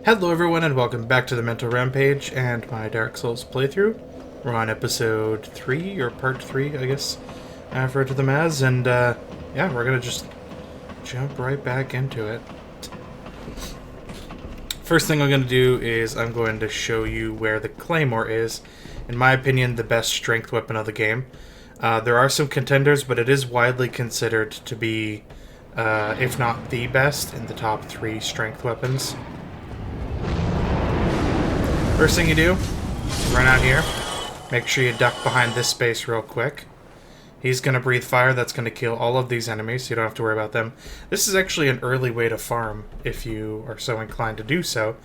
Hello everyone and welcome back to the Mental Rampage and my Dark Souls playthrough. We're on episode 3, or part 3, I guess, I refer to them as, and yeah, we're gonna just jump right back into it. First thing I'm gonna do is I'm going to show you where the Claymore is. In my opinion, the best strength weapon of the game. There are some contenders, but it is widely considered to be, if not the best, in the top 3 strength weapons. First thing you do, run out here. Make sure you duck behind this space real quick. He's going to breathe fire. That's going to kill all of these enemies, so you don't have to worry about them. This is actually an early way to farm, if you are so inclined to do so.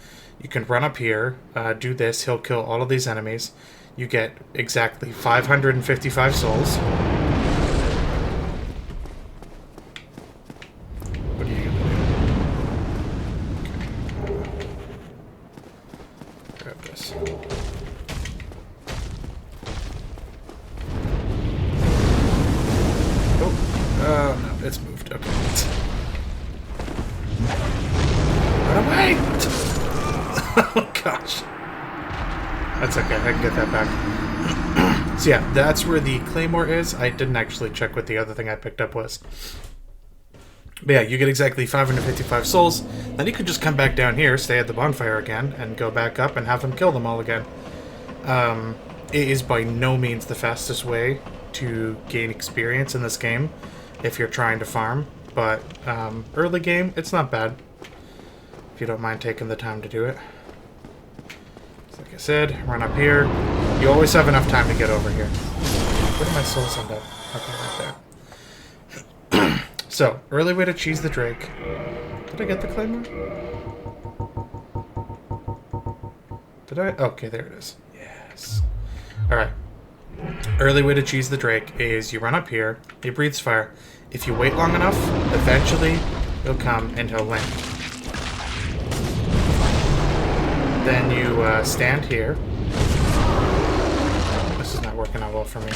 You can run up here, do this. He'll kill all of these enemies. You get exactly 555 souls. What are you going to do? Okay. Grab this. Oh, no, it's moved. Okay. Run away! Oh, gosh. That's okay, I can get that back. So yeah, that's where the Claymore is. I didn't actually check what the other thing I picked up was. But yeah, you get exactly 555 souls. Then you could just come back down here, stay at the bonfire again, and go back up and have them kill them all again. It is by no means the fastest way to gain experience in this game if you're trying to farm. But early game, it's not bad if you don't mind taking the time to do it. So like I said, run up here. You always have enough time to get over here. Where did my souls end up? Okay, right there. So, early way to cheese the Drake. Did I get the Claymore? Did I? Okay, there it is. Yes. Alright. Early way to cheese the Drake is you run up here, he breathes fire. If you wait long enough, eventually he'll come and he'll land. Then you stand here. This is not working out well for me.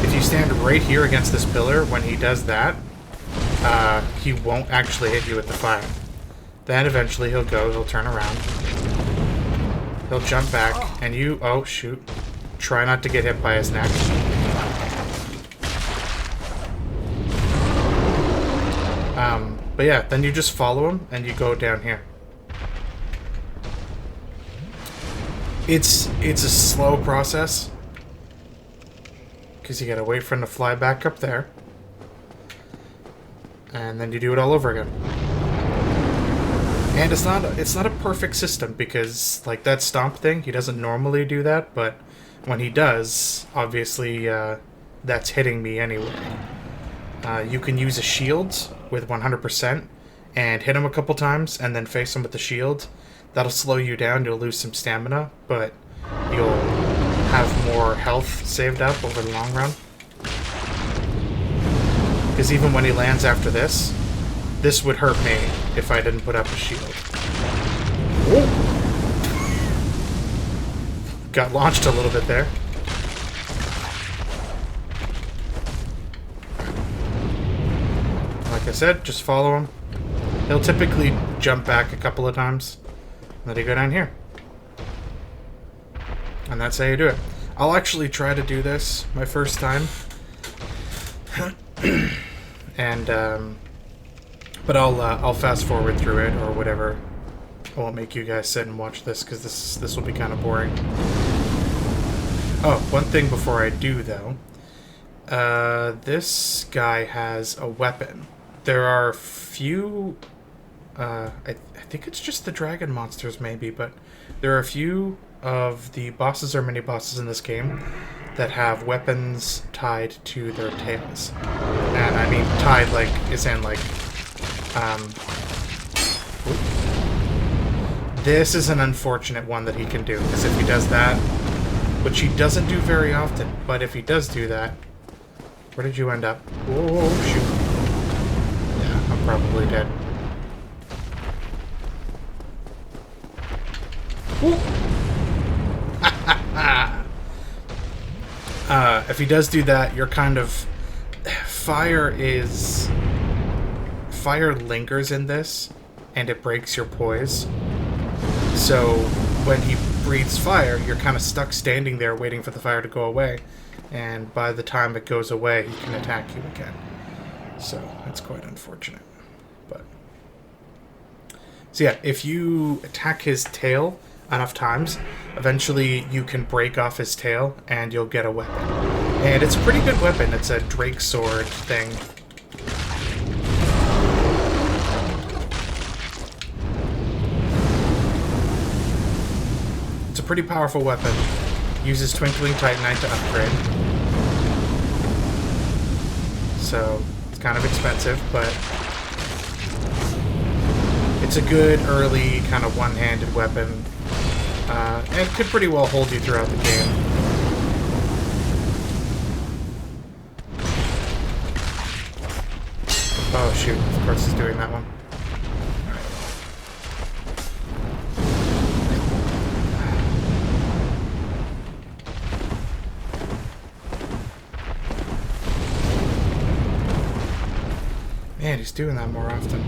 If you stand right here against this pillar, when he does that, he won't actually hit you with the fire. Then eventually he'll turn around. He'll jump back, and you, oh shoot, try not to get hit by his neck. But yeah, then you just follow him, and you go down here. It's a slow process, because you gotta wait for him to fly back up there. And then you do it all over again. And it's not a perfect system, because like that stomp thing, he doesn't normally do that, but when he does, obviously that's hitting me anyway. You can use a shield with 100% and hit him a couple times and then face him with the shield. That'll slow you down, you'll lose some stamina, but you'll have more health saved up over the long run. Because even when he lands after this would hurt me if I didn't put up a shield. Whoa. Got launched a little bit there. Like I said, just follow him. He'll typically jump back a couple of times. And then you go down here. And that's how you do it. I'll actually try to do this my first time. And, but I'll fast forward through it or whatever. I won't make you guys sit and watch this because this will be kind of boring. Oh, one thing before I do though. This guy has a weapon. There are a few. I think it's just the dragon monsters maybe, but there are a few of the bosses or mini bosses in this game that have weapons tied to their tails. And I mean tied like, is in like, this is an unfortunate one that he can do, because if he does that, which he doesn't do very often, but if he does do that, where did you end up? Whoa, shoot. Yeah, I'm probably dead. If he does do that, you're kind of... Fire lingers in this, and it breaks your poise. So when he breathes fire, you're kind of stuck standing there waiting for the fire to go away. And by the time it goes away, he can attack you again. So it's quite unfortunate. But so yeah, if you attack his tail enough times, eventually you can break off his tail and you'll get a weapon. And it's a pretty good weapon. It's a Drake sword thing. It's a pretty powerful weapon. Uses Twinkling Titanite to upgrade. So it's kind of expensive, but it's a good early kind of one-handed weapon. And it could pretty well hold you throughout the game. Oh shoot, of course he's doing that one. Man, he's doing that more often.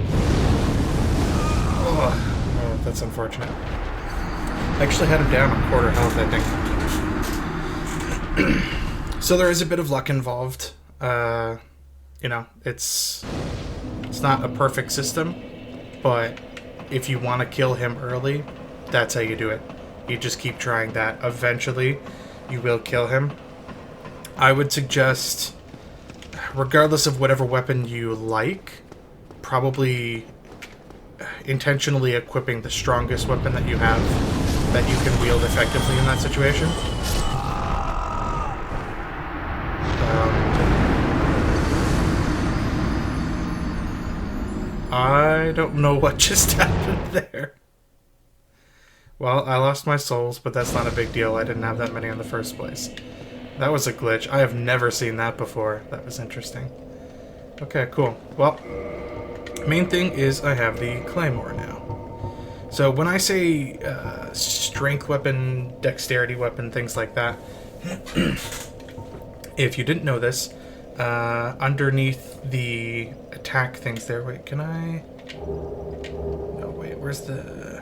Oh, that's unfortunate. I actually had him down on quarter health, I think. So there is a bit of luck involved. You know, it's not a perfect system, but if you want to kill him early, that's how you do it. You just keep trying that. Eventually, you will kill him. I would suggest, regardless of whatever weapon you like, probably intentionally equipping the strongest weapon that you have that you can wield effectively in that situation. I don't know what just happened there. Well, I lost my souls, but that's not a big deal. I didn't have that many in the first place. That was a glitch. I have never seen that before. That was interesting. Okay, cool. Well, main thing is I have the Claymore now. So when I say strength weapon, dexterity weapon, things like that, if you didn't know this, underneath the attack things there, wait, can I... No, wait, where's the...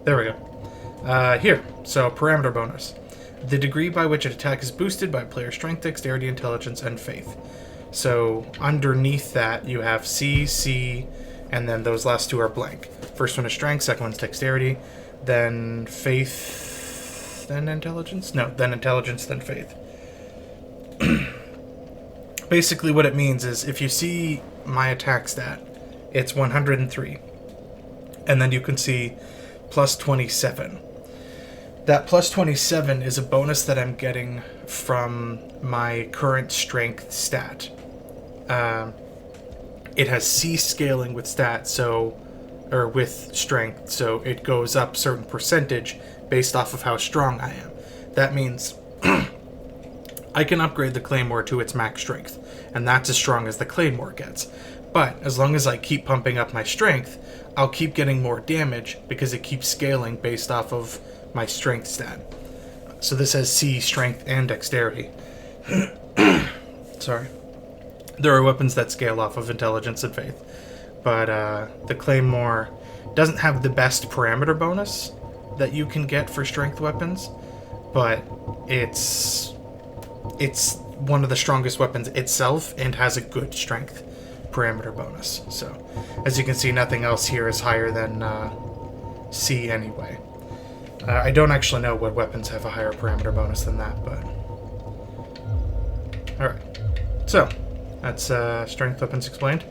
There we go. Here, so parameter bonus. The degree by which an attack is boosted by player strength, dexterity, intelligence, and faith. So underneath that, you have C, C, and then those last two are blank. First one is strength, second one's dexterity, then faith, then intelligence? No, then intelligence, then faith. Basically what it means is if you see my attack stat, it's 103. And then you can see plus 27. That plus 27 is a bonus that I'm getting from my current strength stat. It has C scaling with stat, or with strength, so it goes up certain percentage based off of how strong I am. That means I can upgrade the Claymore to its max strength, and that's as strong as the Claymore gets. But as long as I keep pumping up my strength, I'll keep getting more damage because it keeps scaling based off of my strength stat. So this has C, strength, and dexterity. Sorry. There are weapons that scale off of intelligence and faith, but the Claymore doesn't have the best parameter bonus that you can get for strength weapons, but it's one of the strongest weapons itself and has a good strength parameter bonus. So, as you can see, nothing else here is higher than C anyway. I don't actually know what weapons have a higher parameter bonus than that, but... Alright. So, that's strength weapons explained.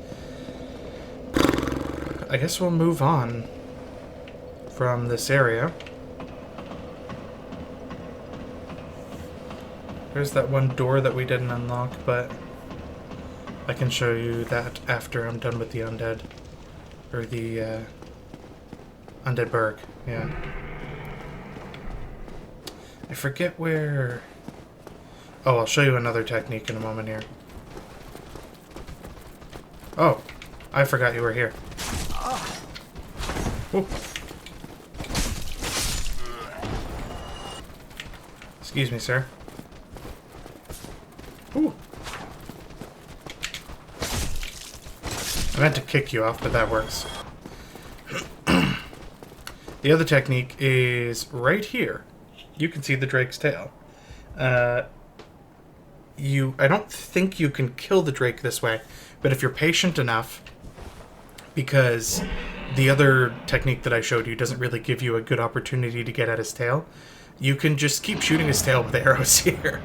I guess we'll move on from this area. There's that one door that we didn't unlock, but I can show you that after I'm done with the undead. Or the undead burg, yeah. I forget where... Oh, I'll show you another technique in a moment here. Oh, I forgot you were here. Ooh. Excuse me, sir. Ooh. I meant to kick you off, but that works. The other technique is right here. You can see the drake's tail. I don't think you can kill the drake this way, but if you're patient enough, because the other technique that I showed you doesn't really give you a good opportunity to get at his tail, you can just keep shooting his tail with arrows here.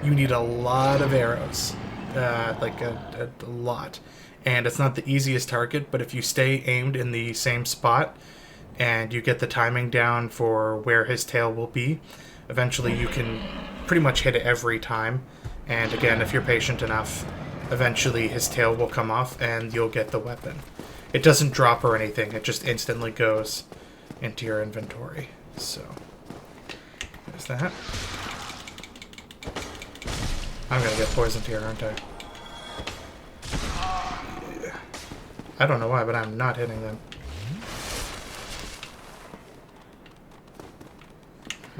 You need a lot of arrows, like a lot. And it's not the easiest target, but if you stay aimed in the same spot and you get the timing down for where his tail will be, eventually you can pretty much hit it every time. And again, if you're patient enough, eventually his tail will come off and you'll get the weapon. It doesn't drop or anything, it just instantly goes into your inventory. So, there's that. I'm gonna get poisoned here, aren't I? Yeah. I don't know why, but I'm not hitting them.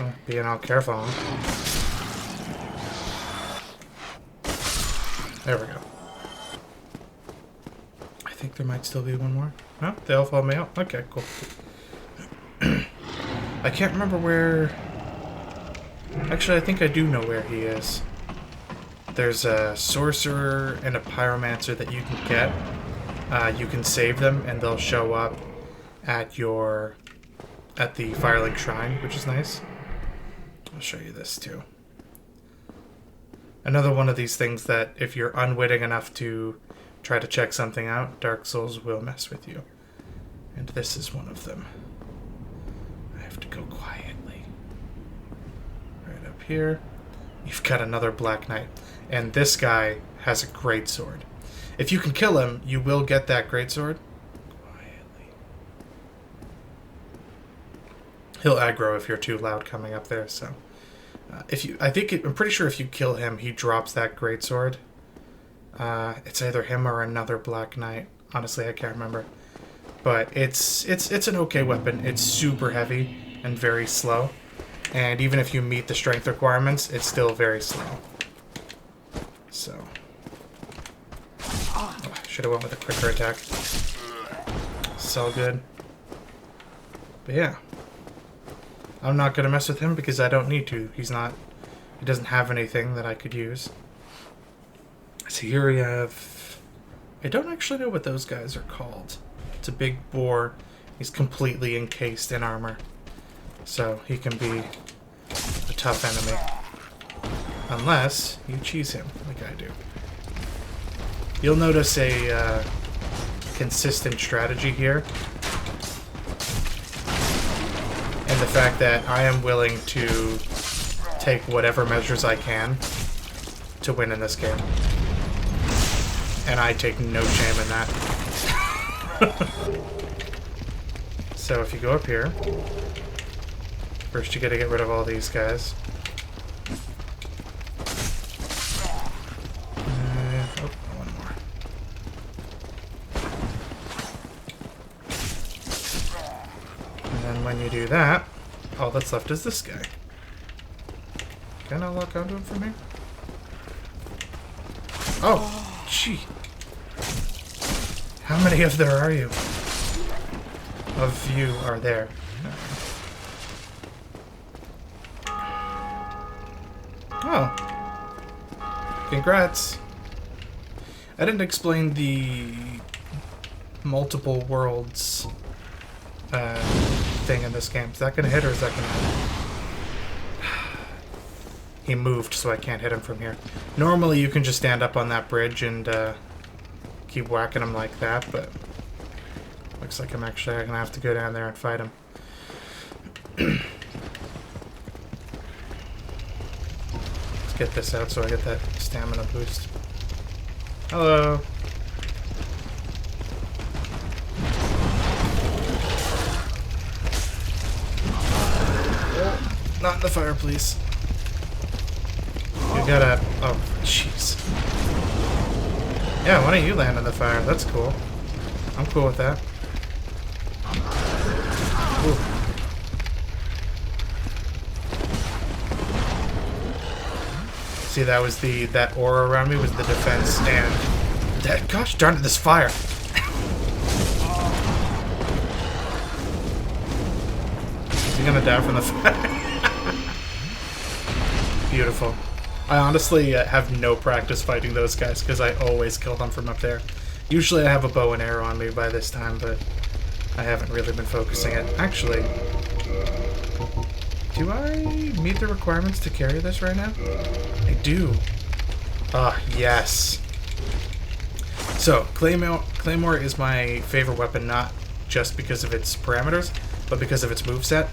Oh, being all careful, huh? There we go. I think there might still be one more. No, they all followed me out. Okay, cool. I can't remember where... Actually, I think I do know where he is. There's a sorcerer and a pyromancer that you can get. You can save them, and they'll show up at the Firelink Shrine, which is nice. I'll show you this too. Another one of these things that if you're unwitting enough to try to check something out, Dark Souls will mess with you. And this is one of them. I have to go quietly. Right up here. You've got another Black Knight. And this guy has a great sword. If you can kill him, you will get that great sword. Quietly. He'll aggro if you're too loud coming up there, so... I'm pretty sure if you kill him, he drops that greatsword. It's either him or another Black Knight. Honestly, I can't remember. But it's an okay weapon. It's super heavy and very slow. And even if you meet the strength requirements, it's still very slow. So. Oh, should have went with a quicker attack. So good. But yeah. I'm not going to mess with him because I don't need to. He doesn't have anything that I could use. So here we have... I don't actually know what those guys are called. It's a big boar. He's completely encased in armor. So he can be a tough enemy. Unless you cheese him, like I do. You'll notice a consistent strategy here. And the fact that I am willing to take whatever measures I can to win in this game. And I take no shame in that. So if you go up here, first you gotta get rid of all these guys. One more. And then when you do that, all that's left is this guy. Can I lock onto him from here? Oh, gee. How many of there are you? Of you are there. Oh. Congrats. I didn't explain the multiple worlds thing in this game. Is that going to hit or is that going to hit? He moved, so I can't hit him from here. Normally you can just stand up on that bridge and keep whacking him like that, but looks like I'm actually going to have to go down there and fight him. Let's get this out so I get that stamina boost. Hello. Not in the fire, please. You gotta... Oh, jeez. Yeah, why don't you land in the fire? That's cool. I'm cool with that. Ooh. See, that was that aura around me was the defense and... That, gosh darn it, this fire! gonna die from the fire. Beautiful. I honestly have no practice fighting those guys because I always kill them from up there. Usually I have a bow and arrow on me by this time, but I haven't really been focusing it. Actually, do I meet the requirements to carry this right now? I do. Ah, yes. So, Claymore is my favorite weapon, not just because of its parameters, but because of its moveset.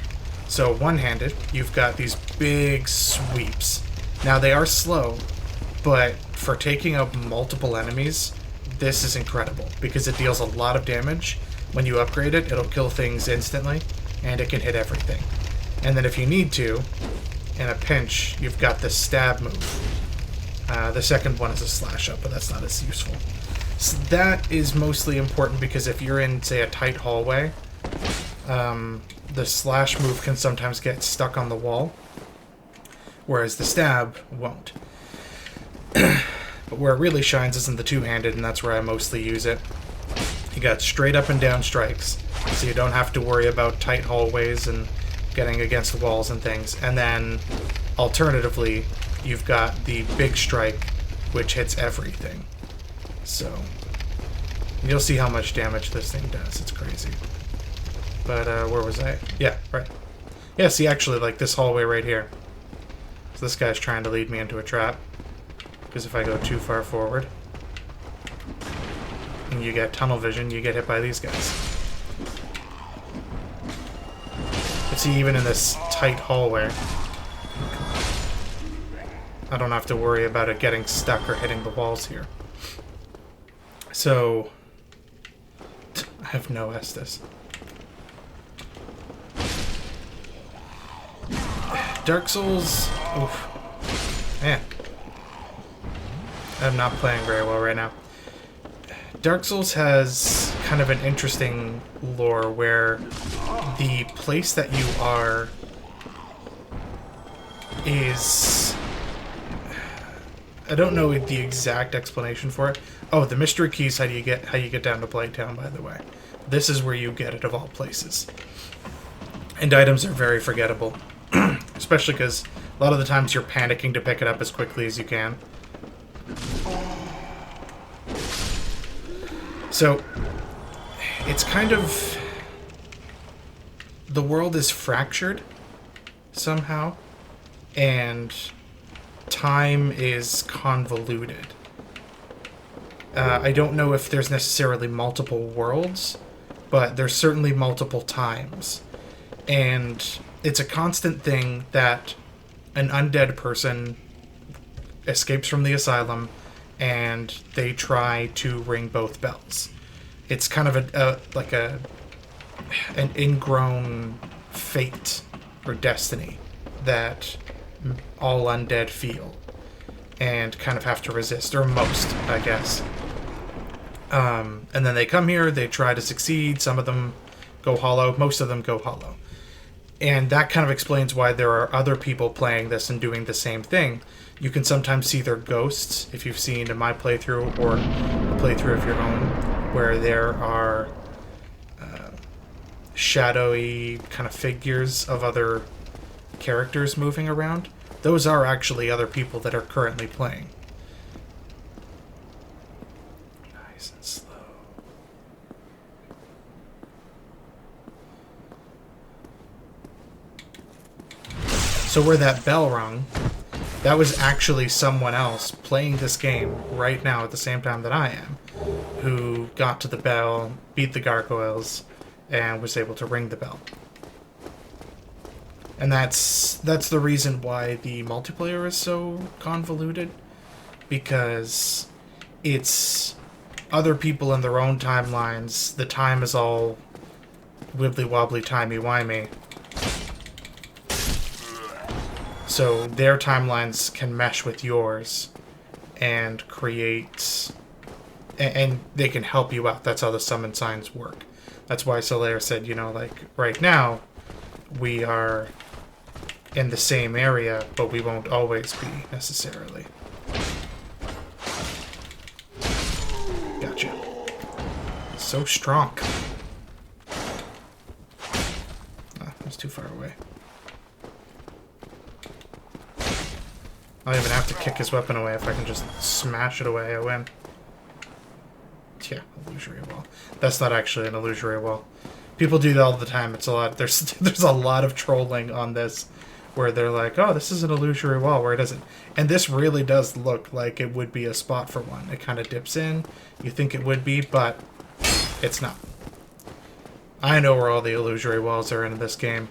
So, one-handed, you've got these big sweeps. Now, they are slow, but for taking out multiple enemies, this is incredible, because it deals a lot of damage. When you upgrade it, it'll kill things instantly, and it can hit everything. And then if you need to, in a pinch, you've got the stab move. The second one is a slash up, but that's not as useful. So that is mostly important because if you're in, say, a tight hallway, the slash move can sometimes get stuck on the wall, whereas the stab won't. But where it really shines is in the two-handed, and that's where I mostly use it. You got straight up and down strikes, so you don't have to worry about tight hallways and getting against walls and things. And then, alternatively, you've got the big strike, which hits everything. So, you'll see how much damage this thing does. It's crazy. But, where was I? Yeah, right. Yeah, see, actually, like, this hallway right here. So this guy's trying to lead me into a trap. Because if I go too far forward, and you get tunnel vision, you get hit by these guys. But see, even in this tight hallway, I don't have to worry about it getting stuck or hitting the walls here. So, I have no Estus. Dark Souls, oof, man. I'm not playing very well right now. Dark Souls has kind of an interesting lore where the place that you are is... I don't know the exact explanation for it. Oh, the mystery key is how you get down to Blighttown, by the way. This is where you get it, of all places. And items are very forgettable. Especially because a lot of the times you're panicking to pick it up as quickly as you can. So, it's kind of... the world is fractured, somehow, and time is convoluted. I don't know if there's necessarily multiple worlds, but there's certainly multiple times. And it's a constant thing that an undead person escapes from the asylum and they try to ring both bells. It's kind of an ingrown fate or destiny that all undead feel and kind of have to resist, or most, I guess. And then they come here, they try to succeed, some of them go hollow, most of them go hollow. And that kind of explains why there are other people playing this and doing the same thing. You can sometimes see their ghosts, if you've seen in my playthrough, or a playthrough of your own, where there are shadowy kind of figures of other characters moving around. Those are actually other people that are currently playing. Nice and slow. So where that bell rung, that was actually someone else playing this game right now at the same time that I am, who got to the bell, beat the gargoyles, and was able to ring the bell. And that's the reason why the multiplayer is so convoluted, because it's other people in their own timelines. The time is all wibbly-wobbly, timey-wimey. So their timelines can mesh with yours and create... and they can help you out. That's how the summon signs work. That's why Solaire said, you know, like, right now, we are in the same area, but we won't always be, necessarily. Gotcha. So strong. There's was too far away. I don't even have to kick his weapon away. If I can just smash it away, I win. Yeah, illusory wall. That's not actually an illusory wall. People do that all the time. It's a lot. There's a lot of trolling on this, where they're like, "Oh, this is an illusory wall," where it isn't. And this really does look like it would be a spot for one. It kind of dips in. You think it would be, but it's not. I know where all the illusory walls are in this game.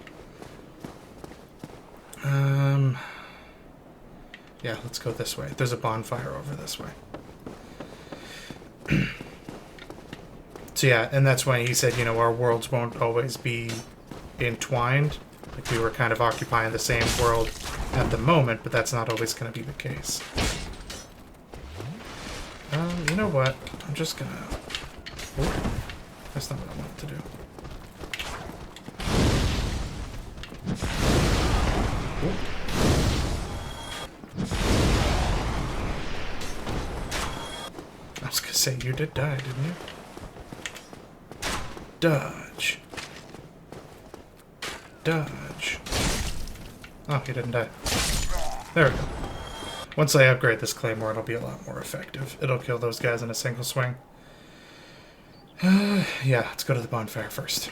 Yeah, let's go this way. There's a bonfire over this way. So yeah, and that's when he said, you know, our worlds won't always be entwined. Like, we were kind of occupying the same world at the moment, but that's not always going to be the case. You know what? I'm just gonna... Oh, that's not what I wanted to do. Oh. I was gonna say, you did die, didn't you? Dodge. Dodge. Oh, he didn't die. There we go. Once I upgrade this claymore, it'll be a lot more effective. It'll kill those guys in a single swing. Yeah, let's go to the bonfire first.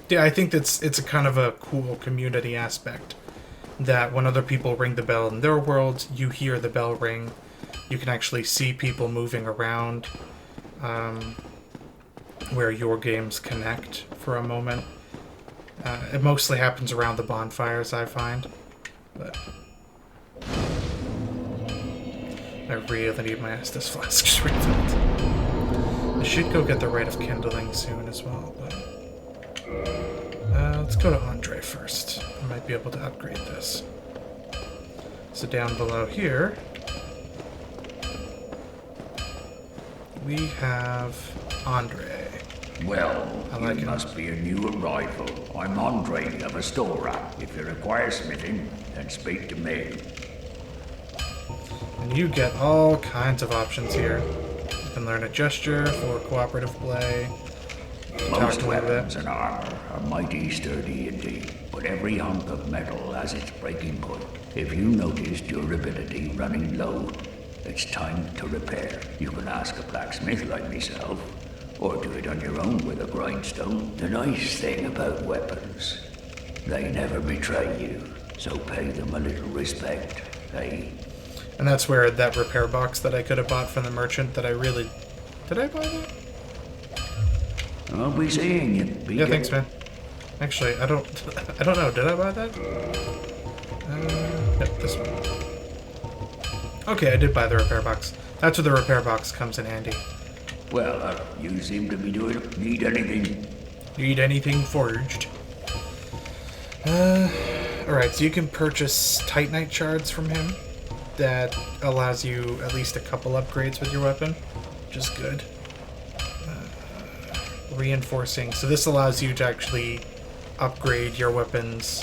Yeah, I think it's a kind of a cool community aspect. That when other people ring the bell in their world, you hear the bell ring. You can actually see people moving around. Where your games connect for a moment. It mostly happens around the bonfires, I find. But I really need my Estus flasks refilled. I should go get the Rite of Kindling soon as well, but... let's go to Andre first. I might be able to upgrade this. So down below here... we have Andre. Well, like you must be a new arrival. I'm Andre of Astora. If you require smithing, then speak to me. And you get all kinds of options here. You can learn a gesture for cooperative play. Most weapons and armor are mighty sturdy indeed, but every hunk of metal has its breaking point. If you notice durability running low, it's time to repair. You can ask a blacksmith like myself, or do it on your own with a grindstone. The nice thing about weapons, they never betray you, so pay them a little respect, eh? And that's where that repair box that I could have bought from the merchant that I really... Did I buy that? I'll be seeing you. Yeah, thanks, man. Actually, I don't know. Did I buy that? Yep, this one. Okay, I did buy the repair box. That's where the repair box comes in handy. Well, you seem to be doing... Need anything? Need anything forged? Alright, so you can purchase Titanite shards from him. That allows you at least a couple upgrades with your weapon, which is good. Reinforcing. So this allows you to actually upgrade your weapons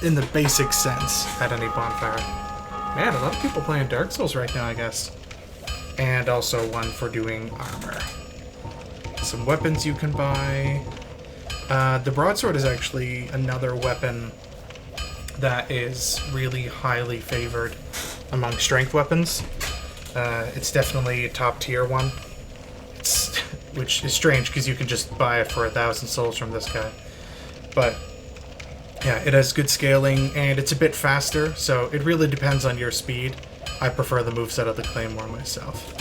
in the basic sense at any bonfire. Man, a lot of people playing Dark Souls right now, I guess. And also one for doing armor. Some weapons you can buy. The broadsword is actually another weapon that is really highly favored among strength weapons. It's definitely a top tier one. Which is strange because you can just buy it for 1,000 souls from this guy. But yeah, it has good scaling and it's a bit faster, so it really depends on your speed. I prefer the moveset of the Claymore myself.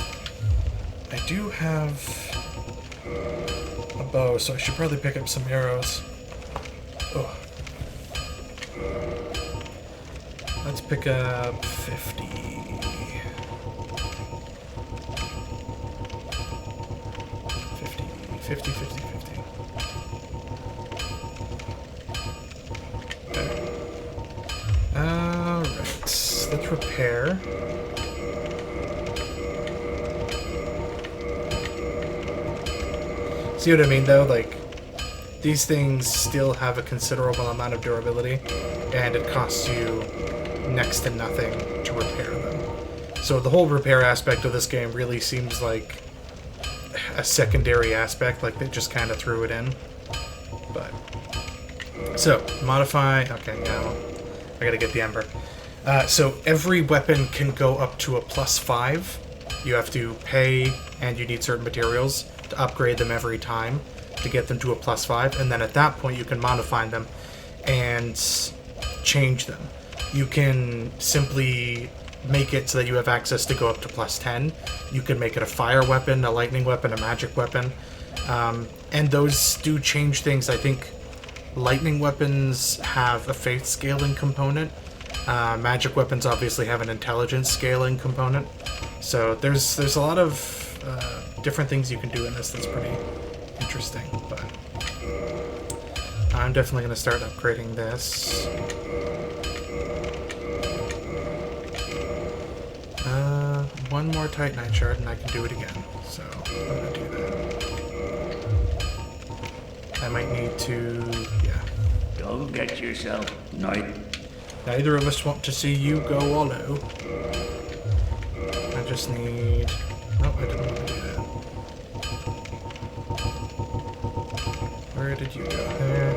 I do have a bow, so I should probably pick up some arrows. Oh. Let's pick up 50. 50, 50, 50. Okay. Alright, let's repair. See what I mean, though? Like, these things still have a considerable amount of durability, and it costs you next to nothing to repair them. So the whole repair aspect of this game really seems like a secondary aspect, like they just kind of threw it in. But so modify. Okay, yeah, well, I gotta get the ember. So every weapon can go up to a +5. You have to pay, and you need certain materials to upgrade them every time to get them to a +5, and then at that point you can modify them and change them. You can simply make it so that you have access to go up to +10. You can make it a fire weapon, a lightning weapon, a magic weapon, and those do change things. I think lightning weapons have a faith scaling component. Magic weapons obviously have an intelligence scaling component. So there's a lot of different things you can do in this that's pretty interesting. But I'm definitely going to start upgrading this. One more Titanite shard and I can do it again. So I'm going to do that. I might need to, yeah. Don't get yourself knight. Neither of us want to see you go hollow. I just need... No, I didn't want to do that. Where did you go? There.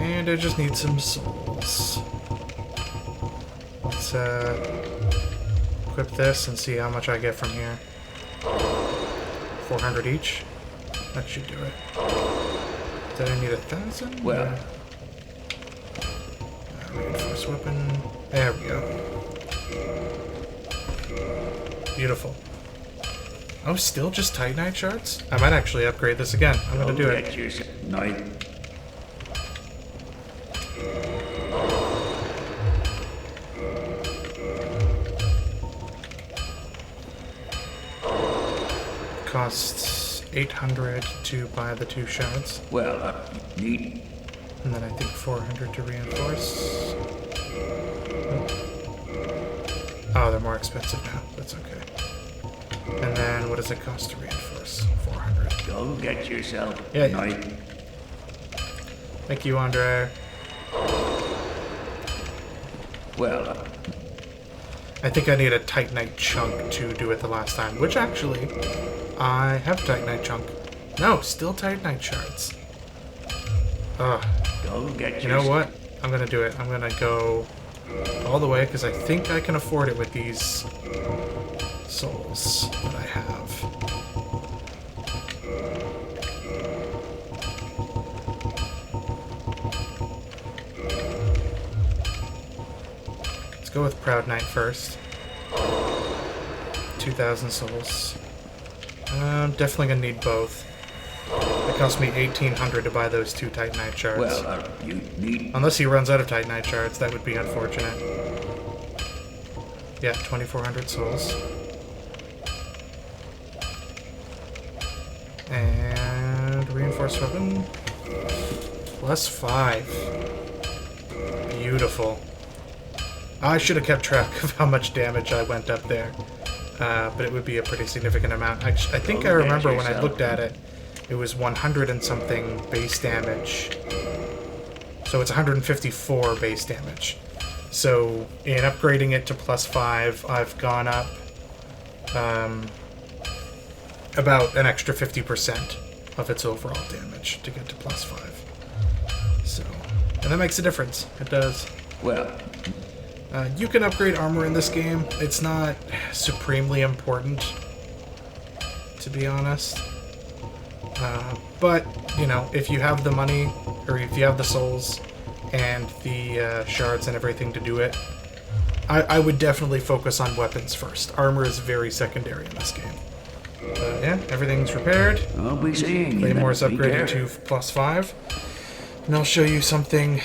And I just need some souls. Let's equip this and see how much I get from here. 400 each? That should do it. Did I need 1,000? Well... Reinforced weapon. There we go. Beautiful. Oh, still just Titanite shards? I might actually upgrade this again. I'm gonna do it. Knight. Costs 800 to buy the 2 shards. Well, neat. And then I think 400 to reinforce. Oh, they're more expensive now. That's okay. And then what does it cost to reinforce? 400. Go get yourself knight. Thank you, Andre. Well, I think I need a Titanite chunk to do it the last time, which actually, I have Titanite chunk. No, still Titanite shards. Ugh. You know what? I'm gonna do it. I'm gonna go all the way because I think I can afford it with these souls that I have. Let's go with Proud Knight first. 2,000 souls. I'm definitely gonna need both. It cost me 1,800 to buy those 2 Titanite shards. Well, you need... Unless he runs out of Titanite shards, that would be unfortunate. Yeah, 2,400 souls. And reinforced weapon. +5. Beautiful. I should have kept track of how much damage I went up there. But it would be a pretty significant amount. I think I remember when I looked at it, it was 100 and something base damage. So it's 154 base damage. So in upgrading it to +5, I've gone up about an extra 50% of its overall damage to get to +5. So, and that makes a difference. It does. Well, you can upgrade armor in this game. It's not supremely important, to be honest. But, you know, if you have the money, or if you have the souls, and the shards and everything to do it, I would definitely focus on weapons first. Armor is very secondary in this game. Yeah, everything's repaired. I'll be seeing you. Claymore's upgraded to +5. And I'll show you something.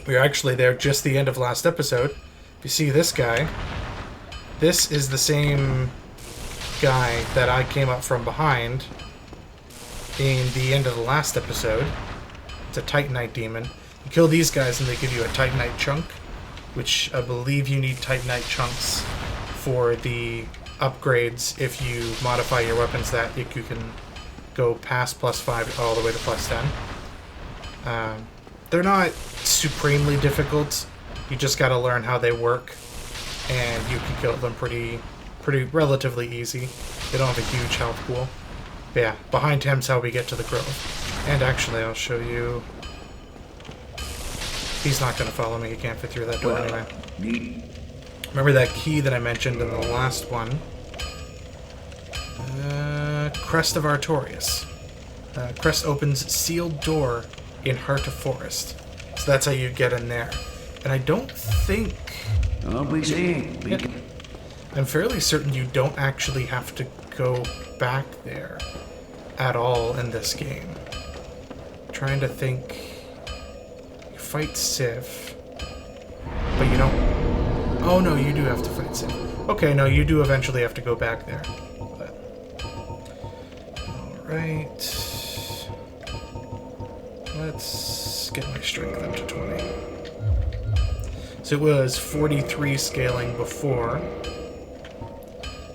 We are actually there just the end of last episode. If you see this guy, this is the same guy that I came up from behind in the end of the last episode. It's a Titanite demon. You kill these guys and they give you a Titanite chunk, which I believe you need Titanite chunks for the upgrades. If you modify your weapons that you can go past +5 all the way to +10. They're not supremely difficult. You just gotta learn how they work, and you can kill them pretty relatively easy. They don't have a huge health pool. But yeah, behind him's how we get to the grove. And actually, I'll show you. He's not going to follow me. He can't fit through that door anyway. Remember that key that I mentioned in the last one? Crest of Artorias. Crest opens sealed door in Heart of Forest. So that's how you get in there. And I don't think... I'm fairly certain you don't actually have to go back there at all in this game. Trying to think... You fight Sif, but you don't... Oh no, you do have to fight Sif. Okay, no, you do eventually have to go back there. Alright... Let's get my strength up to 20. So it was 43 scaling before,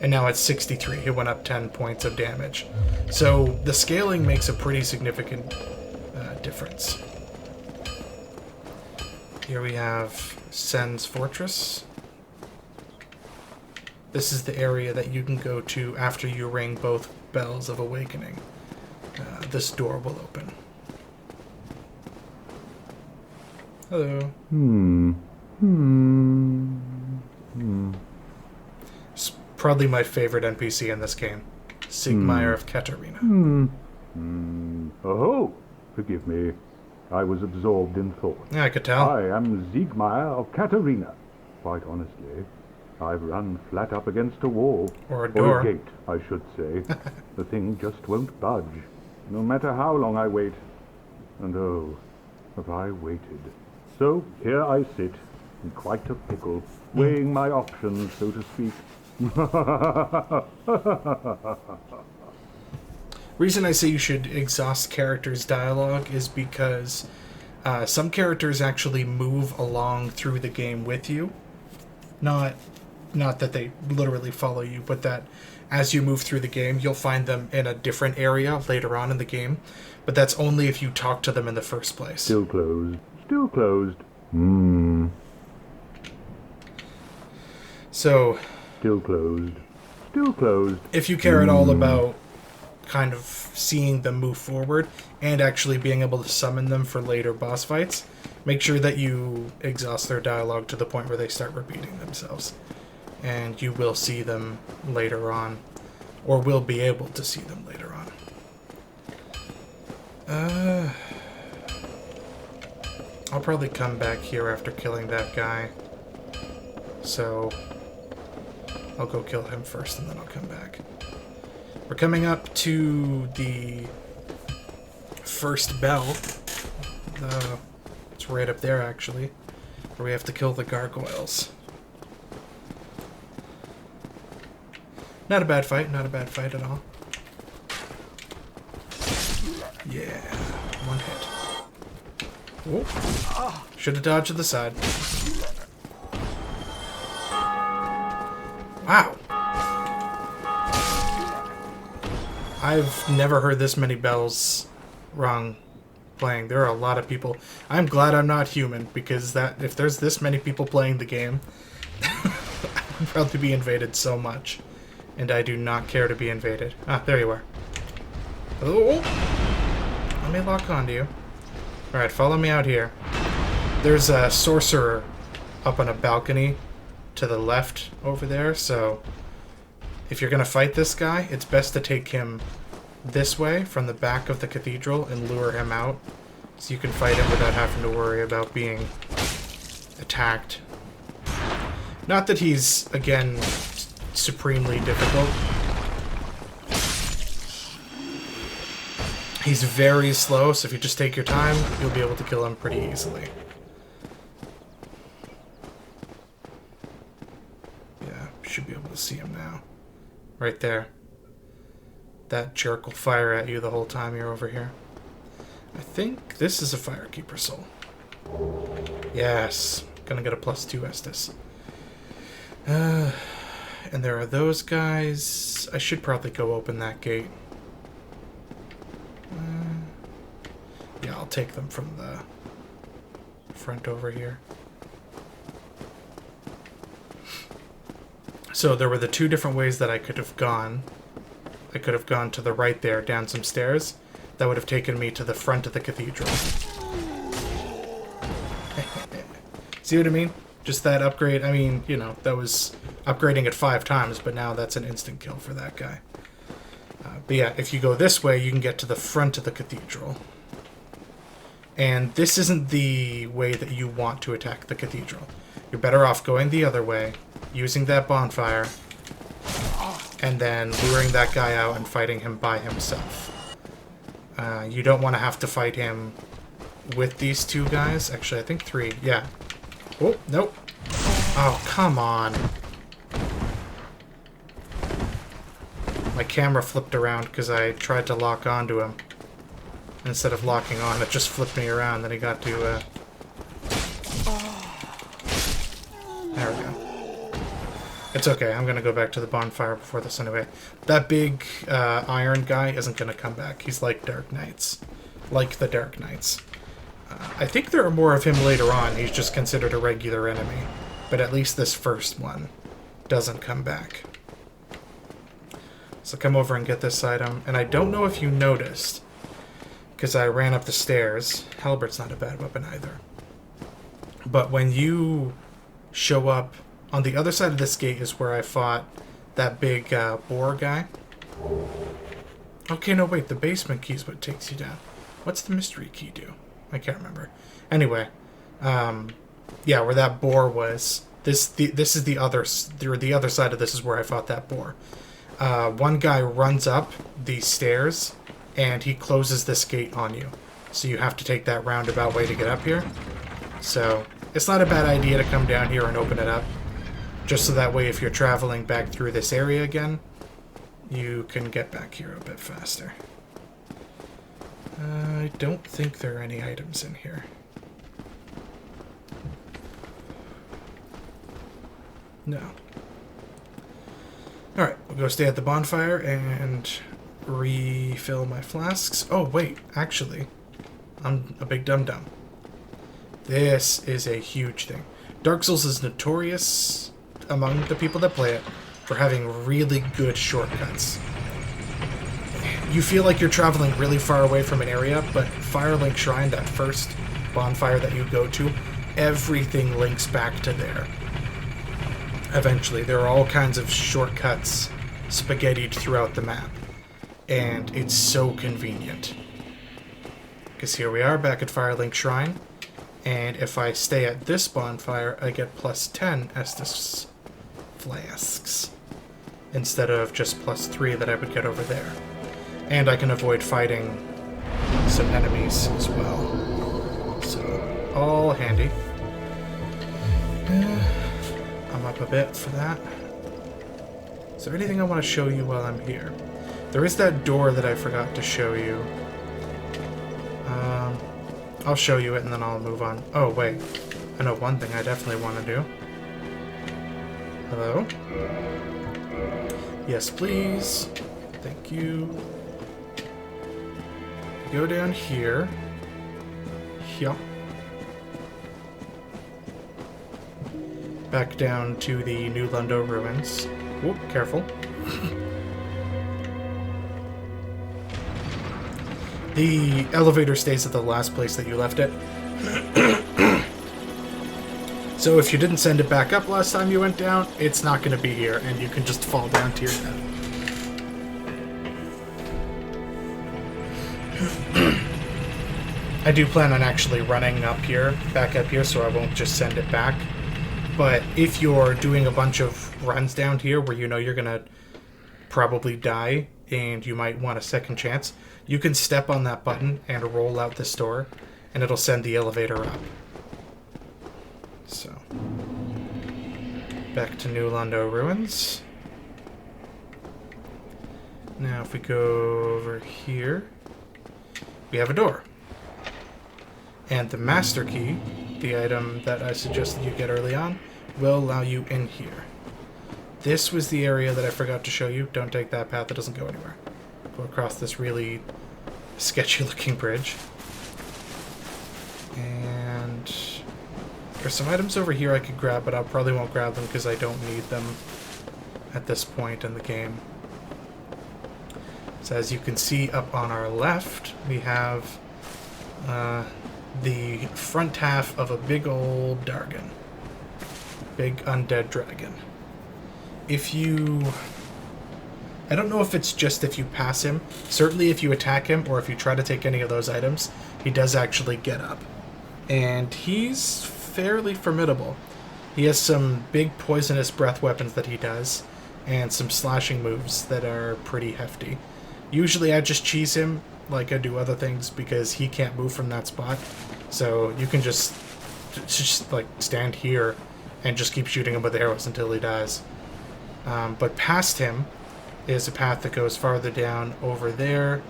and now it's 63. It went up 10 points of damage. So the scaling makes a pretty significant difference. Here we have Sen's Fortress. This is the area that you can go to after you ring both bells of awakening. This door will open. Hello. It's probably my favorite NPC in this game. Sigmire of Katarina. Oh, forgive me. I was absorbed in thought. Yeah, I could tell. I am Siegmeyer of Katarina. Quite honestly, I've run flat up against a wall. Or a door. Or a gate, I should say. The thing just won't budge, no matter how long I wait. And oh, have I waited. So here I sit, in quite a pickle, weighing my options, so to speak. Reason I say you should exhaust characters' dialogue is because some characters actually move along through the game with you. Not that they literally follow you, but that as you move through the game, you'll find them in a different area later on in the game. But that's only if you talk to them in the first place. Still closed. Still closed. So... Still closed. Still closed. If you care at all about kind of seeing them move forward and actually being able to summon them for later boss fights, make sure that you exhaust their dialogue to the point where they start repeating themselves. And you will see them later on, or will be able to see them later on. I'll probably come back here after killing that guy. So I'll go kill him first and then I'll come back. We're coming up to the first bell. It's right up there, actually, where we have to kill the gargoyles. Not a bad fight, not a bad fight at all. Yeah, one hit. Whoa. Should have dodged to the side. Wow. I've never heard this many bells rung playing. There are a lot of people. I'm glad I'm not human, because that if there's this many people playing the game, I would probably be invaded so much. And I do not care to be invaded. Ah, there you are. Oh! Let me lock onto you. Alright, follow me out here. There's a sorcerer up on a balcony to the left over there, so if you're going to fight this guy, it's best to take him this way from the back of the cathedral and lure him out so you can fight him without having to worry about being attacked. Not that he's, again, supremely difficult. He's very slow, so if you just take your time, you'll be able to kill him pretty easily. Yeah, should be able to see him now. Right there. That jerk will fire at you the whole time you're over here. I think this is a Firekeeper soul. Yes. Gonna get a +2 Estus. And there are those guys. I should probably go open that gate. Yeah, I'll take them from the front over here. So there were the two different ways that I could have gone. I could have gone to the right there, down some stairs. that would have taken me to the front of the cathedral. See what I mean? Just that upgrade. I mean, you know, that was upgrading it 5 times, but now that's an instant kill for that guy. But yeah, if you go this way, you can get to the front of the cathedral. And this isn't the way that you want to attack the cathedral. You're better off going the other way, using that bonfire, and then luring that guy out and fighting him by himself. You don't want to have to fight him with these 2 guys. Actually, I think 3. Yeah. Oh, nope. Oh, come on. My camera flipped around because I tried to lock onto him. Instead of locking on, it just flipped me around. Then he got to, There we go. It's okay. I'm going to go back to the bonfire before this anyway. That big iron guy isn't going to come back. He's like Dark Knights. Like the Dark Knights. I think there are more of him later on. He's just considered a regular enemy. But at least this first one doesn't come back. So come over and get this item. And I don't know if you noticed, because I ran up the stairs. Halbert's not a bad weapon either. But when you show up on the other side of this gate is where I fought that big boar guy. Okay, no, wait. The basement key is what takes you down. What's the mystery key do? I can't remember. Anyway, yeah, where that boar was. This is the other side of this is where I fought that boar. One guy runs up these stairs, and he closes this gate on you. So you have to take that roundabout way to get up here. So it's not a bad idea to come down here and open it up. Just so that way if you're traveling back through this area again, you can get back here a bit faster. I don't think there are any items in here. No. Alright, we'll go stay at the bonfire and refill my flasks. Oh, wait, actually, I'm a big dum-dum. This is a huge thing. Dark Souls is notorious among the people that play it for having really good shortcuts. You feel like you're traveling really far away from an area, but Firelink Shrine, that first bonfire that you go to, everything links back to there. Eventually, there are all kinds of shortcuts spaghettied throughout the map. And it's so convenient. Because here we are, back at Firelink Shrine. And if I stay at this bonfire, I get plus 10 Estus flasks. Instead of just plus 3 that I would get over there. And I can avoid fighting some enemies as well. So, all handy. I'm up a bit for that. Is there anything I want to show you while I'm here? There is that door that I forgot to show you. I'll show you it and then I'll move on. Oh, wait. I know one thing I definitely want to do. Hello? Yes, please. Thank you. Go down here. Yup. Back down to the New Lundo ruins. Whoop, careful. The elevator stays at the last place that you left it. So if you didn't send it back up last time you went down, it's not going to be here, and you can just fall down to your death. I do plan on actually running up here, back up here, so I won't just send it back. But if you're doing a bunch of runs down here where you know you're going to probably die and you might want a second chance, you can step on that button and roll out this door, and it'll send the elevator up. So, back to New Lundo ruins. Now if we go over here, we have a door. And the master key, the item that I suggested you get early on, will allow you in here. This was the area that I forgot to show you. Don't take that path, it doesn't go anywhere. Go across this really sketchy looking bridge. And there's some items over here I could grab, but I probably won't grab them because I don't need them at this point in the game. So as you can see up on our left, we have the front half of a big old Dargon. Big undead dragon. If you... I don't know if it's just if you pass him. Certainly if you attack him or if you try to take any of those items, he does actually get up. And he's fairly formidable. He has some big poisonous breath weapons that he does, and some slashing moves that are pretty hefty. Usually I just cheese him like I do other things because he can't move from that spot. So you can just like stand here and just keep shooting him with arrows until he dies. But past him is a path that goes farther down over there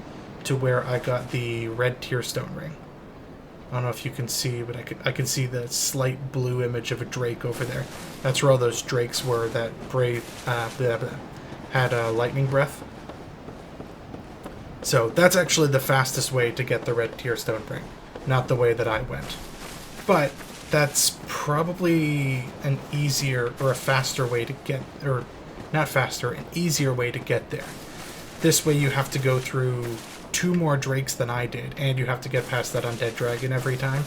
to where I got the red tearstone ring. I don't know if you can see, but I can see the slight blue image of a drake over there. That's where all those drakes were that had lightning breath. So that's actually the fastest way to get the red tearstone ring, not the way that I went. But that's probably an easier or a faster way to get, or not faster, an easier way to get there. This way you have to go through 2 more drakes than I did, and you have to get past that undead dragon every time,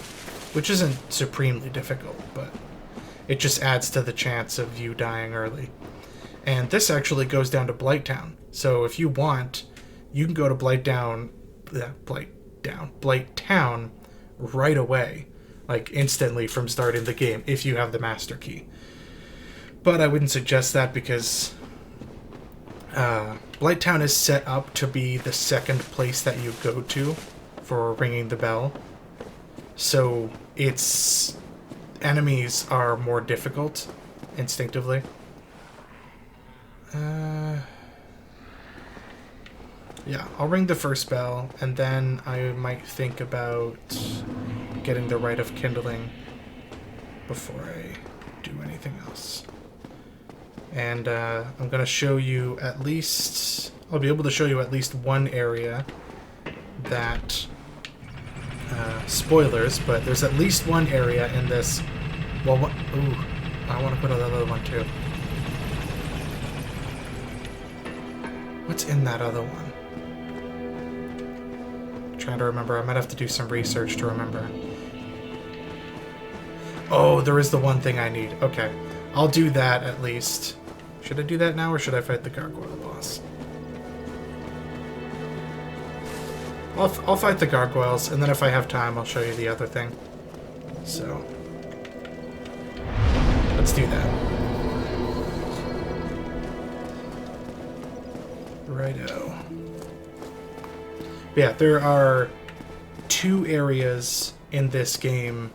which isn't supremely difficult, but it just adds to the chance of you dying early. And this actually goes down to Blighttown, so if you want, you can go to Blighttown right away, like instantly from starting the game, if you have the master key. But I wouldn't suggest that because Blighttown is set up to be the second place that you go to for ringing the bell. So its enemies are more difficult instinctively. Yeah, I'll ring the first bell, and then I might think about getting the Rite of Kindling before I do anything else. And I'm going to show you at least... I'll be able to show you at least one area that... spoilers, but there's at least one area in this... Well, ooh, I want to put another other one too. What's in that other one? I'm trying to remember. I might have to do some research to remember. Oh, there is the one thing I need. Okay. I'll do that at least. Should I do that now, or should I fight the gargoyle boss? I'll fight the gargoyles, and then if I have time, I'll show you the other thing. So, let's do that. Righto. Yeah, there are 2 areas in this game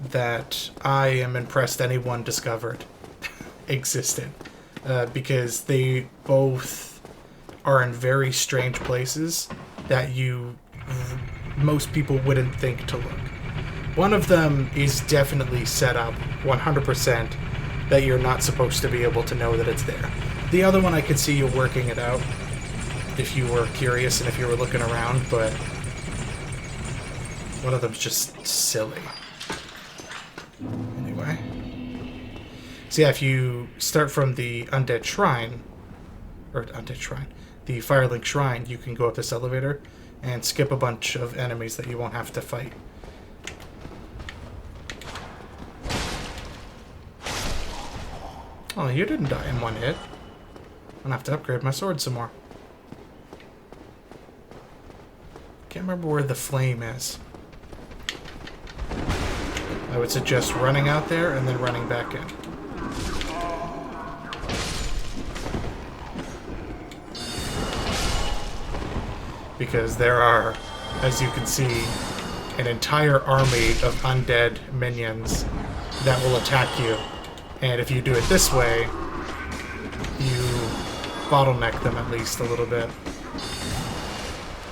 that I am impressed anyone discovered existed. Because they both are in very strange places that most people wouldn't think to look. One of them is definitely set up 100% that you're not supposed to be able to know that it's there. The other one I could see you working it out if you were curious and if you were looking around, but one of them's just silly. Anyway. So yeah, if you start from the the Firelink Shrine, you can go up this elevator and skip a bunch of enemies that you won't have to fight. Oh, you didn't die in one hit. I'm gonna have to upgrade my sword some more. Can't remember where the flame is. I would suggest running out there and then running back in. Because there are, as you can see, an entire army of undead minions that will attack you. And if you do it this way, you bottleneck them at least a little bit.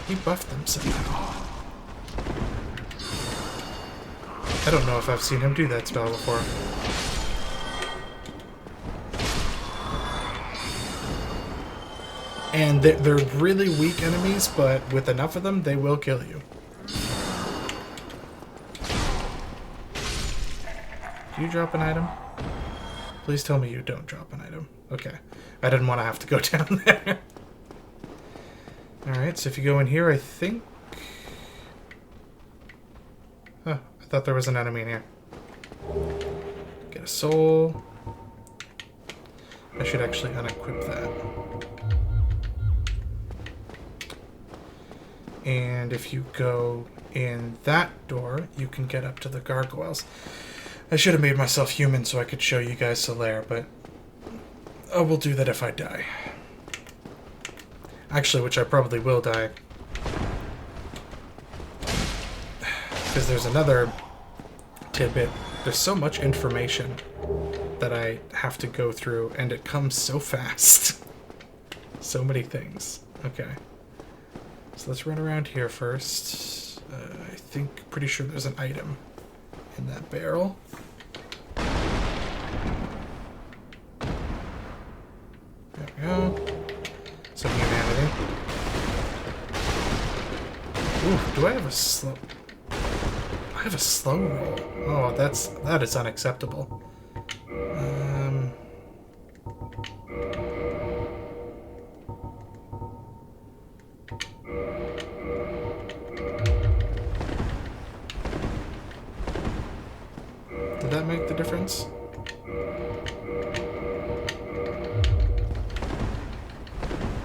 He buffed them somehow. I don't know if I've seen him do that spell before. And they're really weak enemies, but with enough of them, they will kill you. Do you drop an item? Please tell me you don't drop an item. Okay. I didn't want to have to go down there. Alright, so if you go in here, I think... Oh, I thought there was an enemy in here. Get a soul. I should actually unequip that. And if you go in that door, you can get up to the gargoyles. I should have made myself human so I could show you guys the lair, but I will do that if I die. Actually, which I probably will die. Because there's another tidbit. There's so much information that I have to go through, and it comes so fast. So many things. Okay. So let's run around here first. I think, pretty sure there's an item in that barrel. There we go. Some humanity. Ooh, do I have a slow... I have a slow roll. Oh, that is unacceptable. Did that make the difference?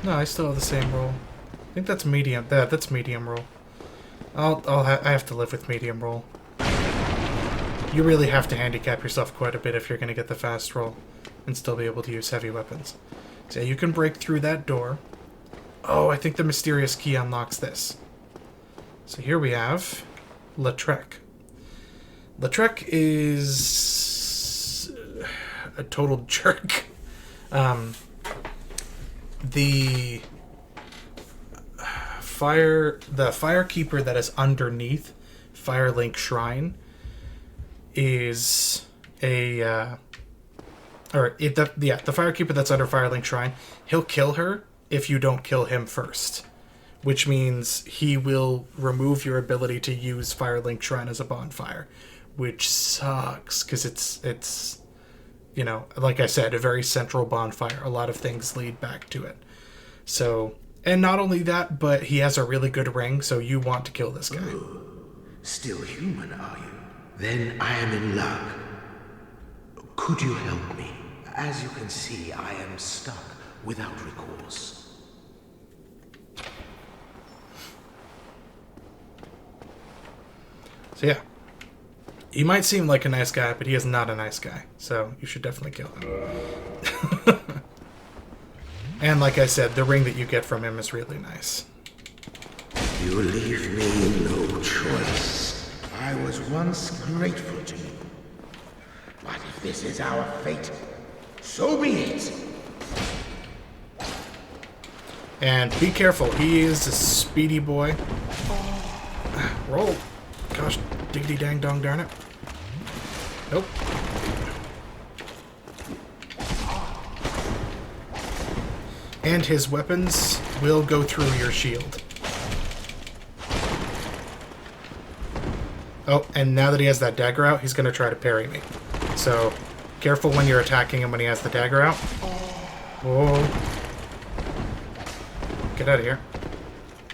No, I still have the same roll. I think that's medium. That's medium roll. I have to live with medium roll. You really have to handicap yourself quite a bit if you're going to get the fast roll and still be able to use heavy weapons. So yeah, you can break through that door. Oh, I think the mysterious key unlocks this. So here we have Lautrec. Lautrec is a total jerk. The firekeeper that is underneath Firelink Shrine is the firekeeper that's under Firelink Shrine. He'll kill her if you don't kill him first, which means he will remove your ability to use Firelink Shrine as a bonfire, which sucks because it's you know, like I said, a very central bonfire. A lot of things lead back to it. So, and not only that, but he has a really good ring, so you want to kill this guy. Ooh, still human, are you? Then I am in luck. Could you help me? As you can see, I am stuck without recourse. So yeah. He might seem like a nice guy, but he is not a nice guy. So you should definitely kill him. And like I said, the ring that you get from him is really nice. You leave me no choice. I was once grateful to you. But if this is our fate, so be it. And be careful, he is a speedy boy. Roll. Gosh, diggity dang dong darn it. Nope. And his weapons will go through your shield. Oh, and now that he has that dagger out, he's going to try to parry me. So, careful when you're attacking him when he has the dagger out. Whoa. Get out of here.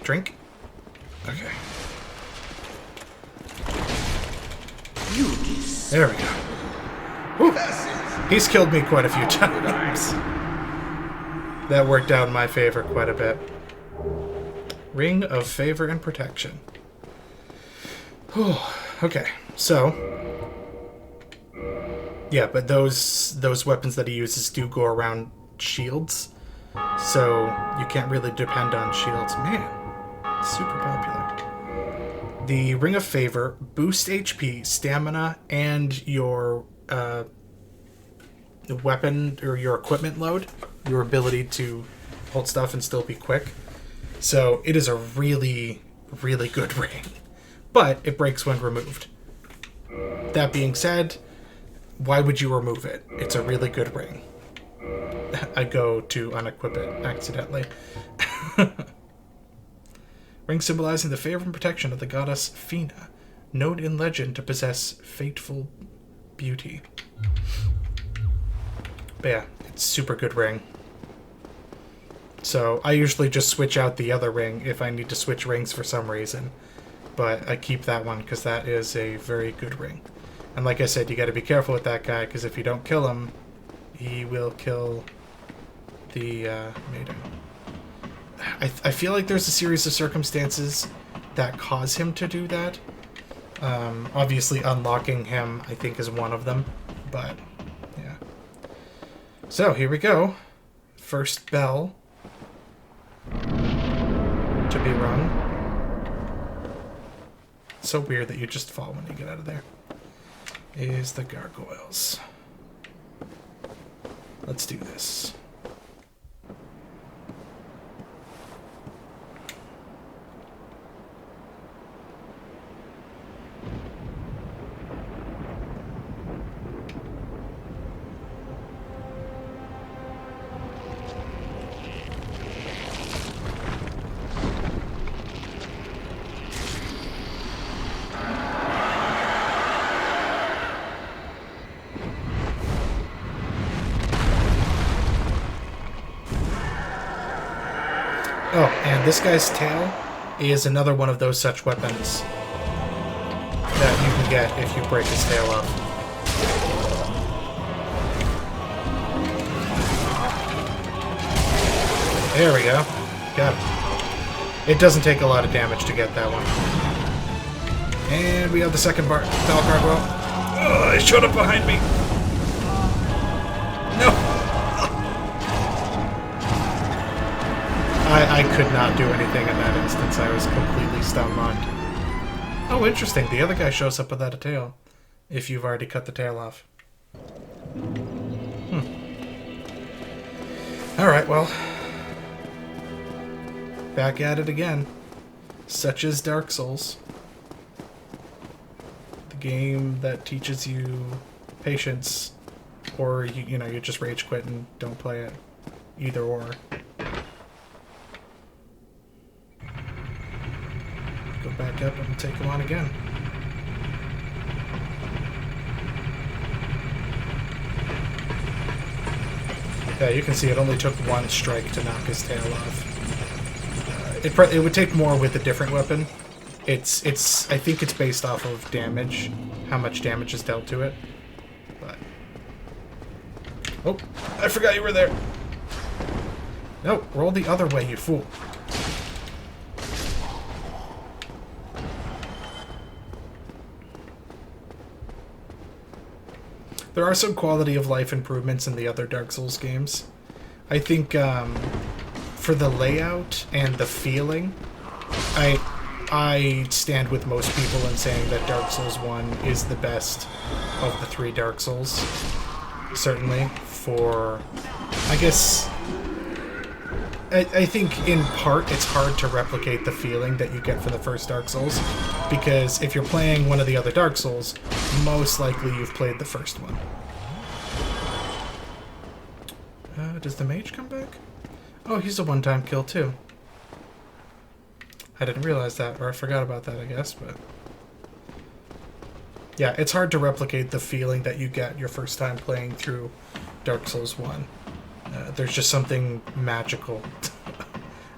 Drink. Okay. There we go. Whew. He's killed me quite a few times. That worked out in my favor quite a bit. Ring of Favor and Protection. Whew. Okay, so... yeah, but those weapons that he uses do go around shields. So you can't really depend on shields. Man, super popular. The Ring of Favor boosts HP, stamina, and your weapon or your equipment load, your ability to hold stuff and still be quick. So it is a really, really good ring. But it breaks when removed. That being said, why would you remove it? It's a really good ring. I go to unequip it accidentally. Ring symbolizing the favor and protection of the goddess Fina, known in legend to possess fateful beauty. But yeah, it's super good ring. So I usually just switch out the other ring if I need to switch rings for some reason. But I keep that one because that is a very good ring. And like I said, you got to be careful with that guy because if you don't kill him, he will kill the maiden. I feel like there's a series of circumstances that cause him to do that. Obviously, unlocking him, I think, is one of them. But, yeah. So, here we go. First bell to be rung. It's so weird that you just fall when you get out of there. Is the gargoyles. Let's do this. Oh, and this guy's tail is another one of those such weapons that you can get if you break his tail off. There we go. Got it. It doesn't take a lot of damage to get that one. And we have the second bell gargoyle. Oh, it showed up behind me. No. I could not do anything in that instance. I was completely stun-locked. Oh, interesting. The other guy shows up without a tail. If you've already cut the tail off. Alright, well. Back at it again. Such is Dark Souls. The game that teaches you patience. Or, you know, you just rage quit and don't play it. Either or. Go back up and take him on again. Yeah, you can see it only took one strike to knock his tail off. It would take more with a different weapon. I think it's based off of damage, how much damage is dealt to it. But oh, I forgot you were there. No, roll the other way, you fool. There are some quality of life improvements in the other Dark Souls games. I think for the layout and the feeling, I stand with most people in saying that Dark Souls 1 is the best of the 3 Dark Souls. Certainly for, I guess, I think in part it's hard to replicate the feeling that you get from the first Dark Souls, because if you're playing one of the other Dark Souls, most likely you've played the first one. Does the mage come back? Oh, he's a one-time kill too. I didn't realize that, or I forgot about that, I guess, but yeah, it's hard to replicate the feeling that you get your first time playing through Dark Souls 1. There's just something magical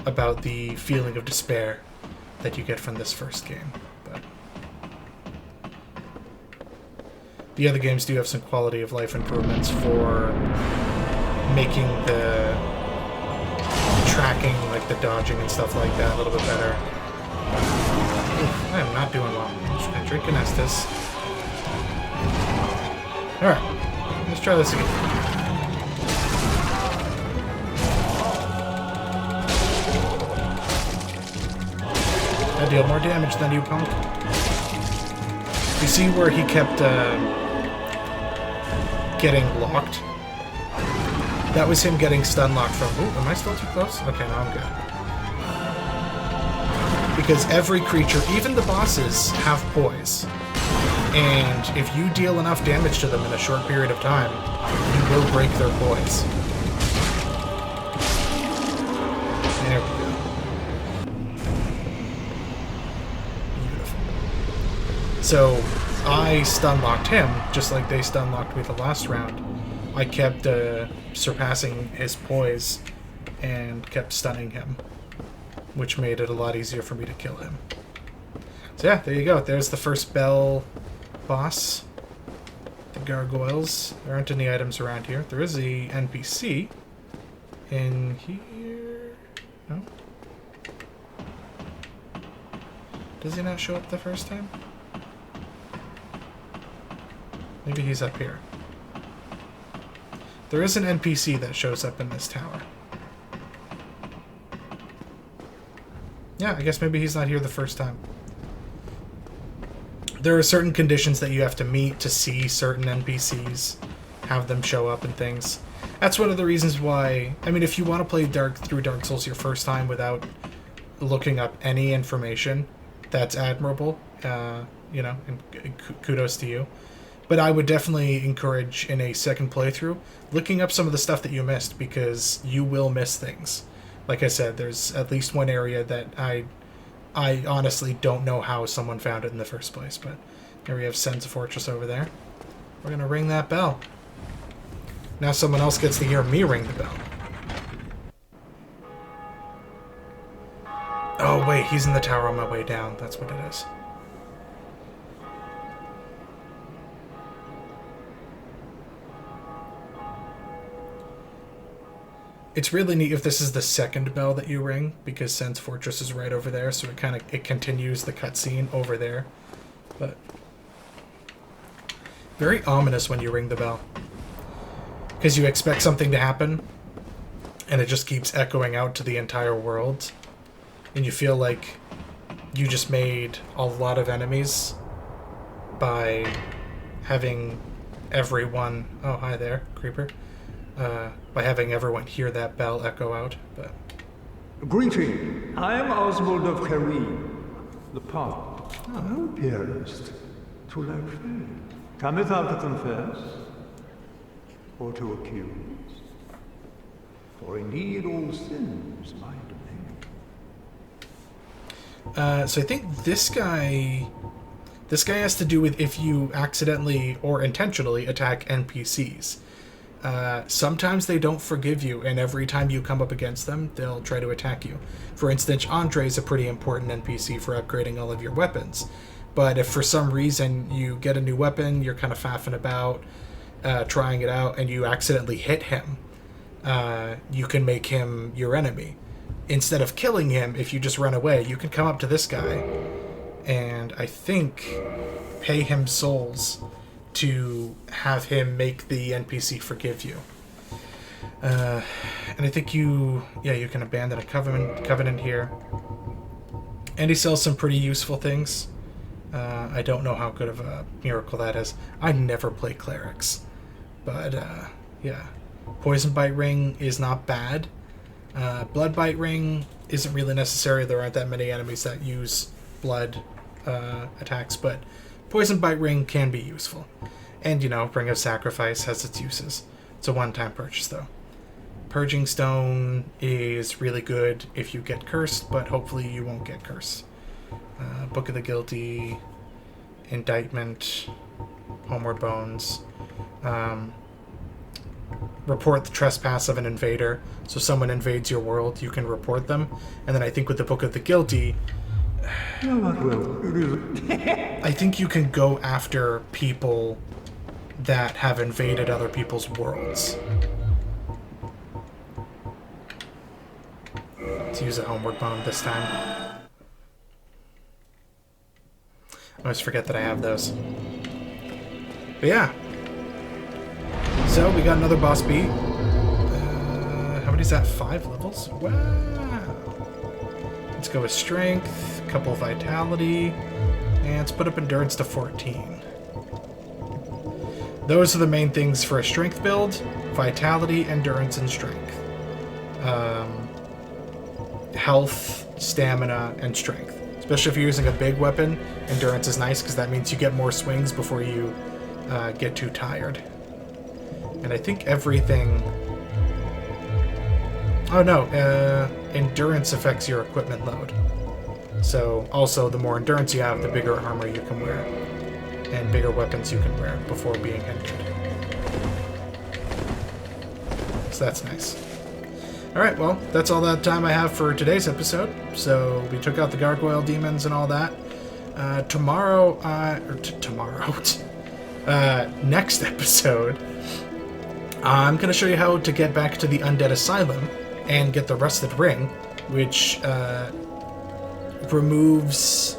about the feeling of despair that you get from this first game. But the other games do have some quality of life improvements for making the tracking, like the dodging and stuff like that, a little bit better. Oof, I am not doing well. I'm just gonna drink an Estus. Alright, let's try this again. I deal more damage than you, punk. You see where he kept getting locked? That was him getting stun locked from... Ooh, am I still too close? Okay, no, I'm good. Because every creature, even the bosses, have poise. And if you deal enough damage to them in a short period of time, you will break their poise. There we go. Beautiful. So, I stun-locked him, just like they stun-locked me the last round. I kept surpassing his poise and kept stunning him, which made it a lot easier for me to kill him. So yeah, there you go. There's the first Bell boss. The gargoyles. There aren't any items around here. There is a NPC in here. No? Does he not show up the first time? Maybe he's up here. There is an NPC that shows up in this tower. Yeah, I guess maybe he's not here the first time. There are certain conditions that you have to meet to see certain NPCs, have them show up and things. That's one of the reasons why, I mean, if you want to play through Dark Souls your first time without looking up any information, that's admirable, you know, and kudos to you. But I would definitely encourage, in a second playthrough, looking up some of the stuff that you missed, because you will miss things. Like I said, there's at least one area that I honestly don't know how someone found it in the first place, but here we have Sen's Fortress over there. We're going to ring that bell. Now someone else gets to hear me ring the bell. Oh wait, he's in the tower on my way down. That's what it is. It's really neat if this is the second bell that you ring, because Sen's Fortress is right over there, so it continues the cutscene over there. But very ominous when you ring the bell, because you expect something to happen, and it just keeps echoing out to the entire world, and you feel like you just made a lot of enemies by having everyone... Oh, hi there, creeper. By having everyone hear that bell echo out, but... Greeting! I am Oswald of Karim, the Pard. Thou appearest to lack faith. Cometh thou to confess, or to accuse? For indeed all sin is my domain. So I think this guy has to do with if you accidentally or intentionally attack NPCs. Sometimes they don't forgive you, and every time you come up against them, they'll try to attack you. For instance, Andre is a pretty important NPC for upgrading all of your weapons. But if for some reason you get a new weapon, you're kind of faffing about, trying it out, and you accidentally hit him, you can make him your enemy. Instead of killing him, if you just run away, you can come up to this guy and, I think, pay him souls to have him make the NPC forgive you. And I think you can abandon a covenant here. And he sells some pretty useful things. I don't know how good of a miracle that is. I never play clerics. But, yeah. Poison Bite Ring is not bad. Blood Bite Ring isn't really necessary. There aren't that many enemies that use blood attacks, but Poison Bite Ring can be useful. And, you know, Ring of Sacrifice has its uses. It's a one-time purchase, though. Purging Stone is really good if you get cursed, but hopefully you won't get cursed. Book of the Guilty, Indictment, Homeward Bones. Report the trespass of an invader. So someone invades your world, you can report them. And then I think with the Book of the Guilty... I think you can go after people that have invaded other people's worlds. Let's use a Homeward Bone this time. I always forget that I have those. But yeah. So we got another boss beat. How many is that? 5 levels? Wow. Let's go with Strength, a couple of Vitality, and let's put up Endurance to 14. Those are the main things for a Strength build: Vitality, Endurance, and Strength. Health, Stamina, and Strength. Especially if you're using a big weapon, Endurance is nice because that means you get more swings before you get too tired. And I think everything... Oh no, Endurance affects your equipment load. So also the more endurance you have, the bigger armor you can wear. And bigger weapons you can wear before being injured. So that's nice. Alright, well, that's all that time I have for today's episode. So, we took out the gargoyle demons and all that. Tomorrow, next episode, I'm going to show you how to get back to the Undead Asylum and get the Rusted Ring, which removes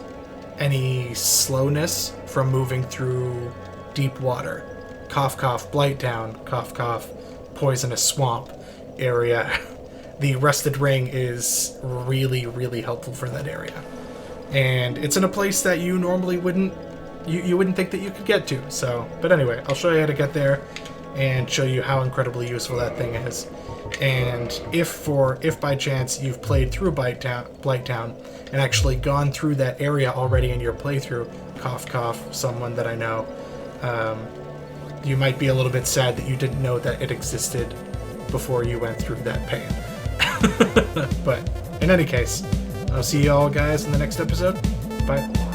any slowness from moving through deep water. Cough, cough, Blighttown, cough, cough, poisonous swamp area. The Rusted Ring is really, really helpful for that area. And it's in a place that you normally wouldn't think that you could get to. So, but anyway, I'll show you how to get there and show you how incredibly useful that thing is. And if by chance you've played through Blighttown and actually gone through that area already in your playthrough, cough, cough, someone that I know, you might be a little bit sad that you didn't know that it existed before you went through that pain. But in any case, I'll see you all guys in the next episode. Bye.